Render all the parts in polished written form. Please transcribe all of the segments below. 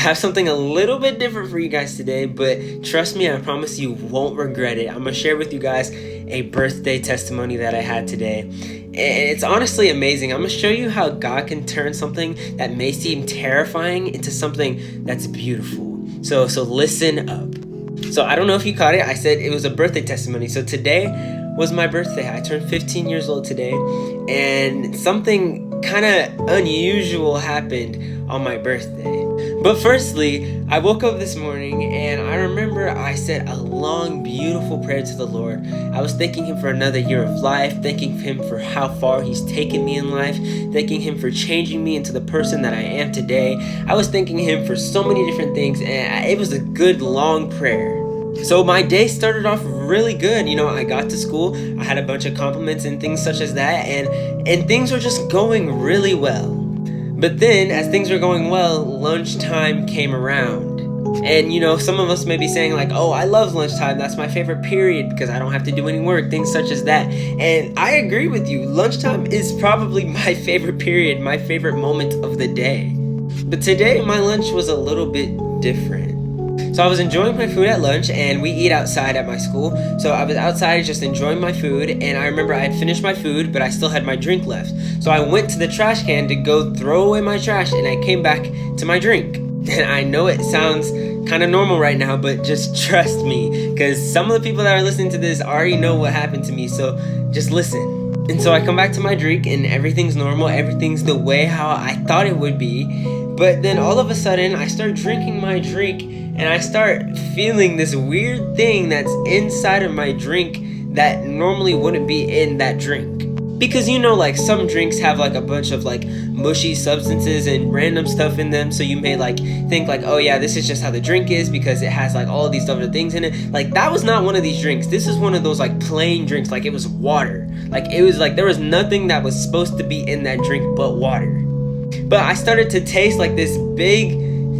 have something a little bit different for you guys today, but trust me, I promise you won't regret it. I'm gonna share with you guys a birthday testimony that I had today. And it's honestly amazing. I'm gonna show you how God can turn something that may seem terrifying into something that's beautiful. So listen up. So I don't know if you caught it. I said it was a birthday testimony. So today was my birthday. I turned 15 years old today, and something kind of unusual happened on my birthday. But firstly, I woke up this morning and I remember I said a long, beautiful prayer to the Lord. I was thanking Him for another year of life, thanking Him for how far He's taken me in life, thanking Him for changing me into the person that I am today. I was thanking Him for so many different things, and it was a good, long prayer. So my day started off really good. You know, I got to school, I had a bunch of compliments and things such as that, and things were just going really well. But then, as things were going well, lunchtime came around. And, you know, some of us may be saying like, oh, I love lunchtime. That's my favorite period because I don't have to do any work, things such as that. And I agree with you. Lunchtime is probably my favorite period, my favorite moment of the day. But today, my lunch was a little bit different. So I was enjoying my food at lunch, and we eat outside at my school. So I was outside just enjoying my food, and I remember I had finished my food, but I still had my drink left. So I went to the trash can to go throw away my trash, and I came back to my drink. And I know it sounds kind of normal right now, but just trust me, because some of the people that are listening to this already know what happened to me, so just listen. And so I come back to my drink, and everything's normal, everything's the way how I thought it would be. But then all of a sudden, I start drinking my drink, and I start feeling this weird thing that's inside of my drink that normally wouldn't be in that drink. Because you know, like some drinks have like a bunch of like mushy substances and random stuff in them, so you may like think like, oh yeah, this is just how the drink is because it has like all of these other things in it. Like that was not one of these drinks. This is one of those like plain drinks, like it was water. Like it was like there was nothing that was supposed to be in that drink but water. But I started to taste like this big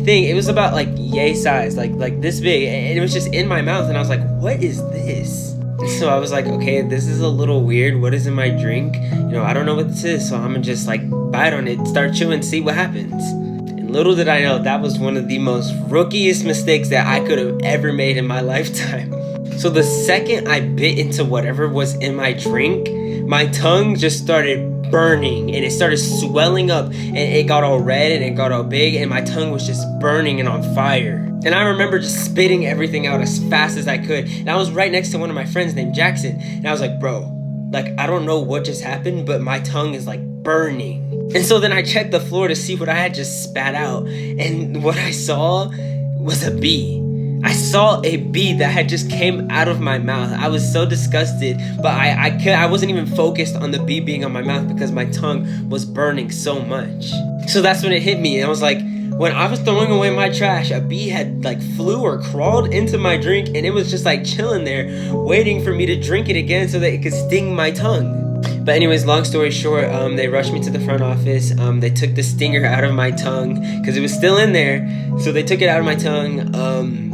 thing. It was about like yay size, like this big, and it was just in my mouth, and I was like, what is this? So I was like, okay, this is a little weird. What is in my drink? You know, I don't know what this is, so I'm gonna just like bite on it, start chewing, see what happens. And little did I know, that was one of the most rookiest mistakes that I could have ever made in my lifetime. So the second I bit into whatever was in my drink, my tongue just started burning, and it started swelling up, and it got all red and it got all big, and my tongue was just burning and on fire. And I remember just spitting everything out as fast as I could. And I was right next to one of my friends named Jackson, and I was like, bro, like I don't know what just happened, but my tongue is like burning. And so then I checked the floor to see what I had just spat out, and what I saw was a bee. I saw a bee that had just came out of my mouth. I was so disgusted, but I wasn't even focused on the bee being on my mouth because my tongue was burning so much. So that's when it hit me, and I was like, when I was throwing away my trash, a bee had like flew or crawled into my drink, and it was just like chilling there, waiting for me to drink it again so that it could sting my tongue. But anyways, long story short, they rushed me to the front office. They took the stinger out of my tongue because it was still in there. So they took it out of my tongue.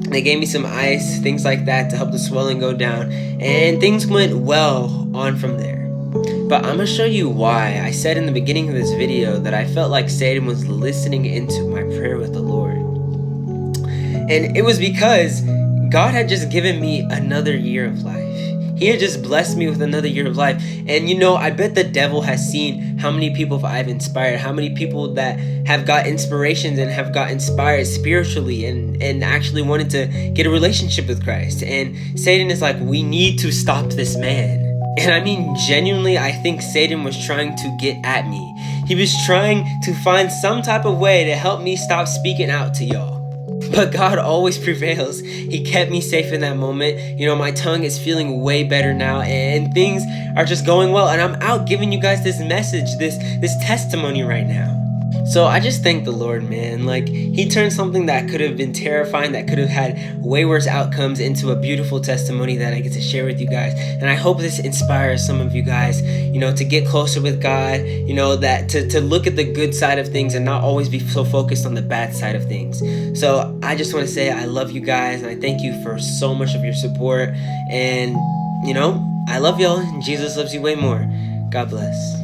They gave me some ice, things like that to help the swelling go down, and things went well on from there. But I'm gonna show you why. I said in the beginning of this video that I felt like Satan was listening into my prayer with the Lord. And it was because God had just given me another year of life. He had just blessed me with another year of life. And you know, I bet the devil has seen how many people I've inspired, how many people that have got inspirations and have got inspired spiritually and actually wanted to get a relationship with Christ. And Satan is like, we need to stop this man. And I mean, genuinely, I think Satan was trying to get at me. He was trying to find some type of way to help me stop speaking out to y'all. But God always prevails. He kept me safe in that moment. You know, my tongue is feeling way better now, and things are just going well. And I'm out giving you guys this message, this testimony right now. So I just thank the Lord, man. Like, He turned something that could have been terrifying, that could have had way worse outcomes, into a beautiful testimony that I get to share with you guys. And I hope this inspires some of you guys, you know, to get closer with God, you know, that to look at the good side of things and not always be so focused on the bad side of things. So I just want to say I love you guys, and I thank you for so much of your support. And, you know, I love y'all, and Jesus loves you way more. God bless.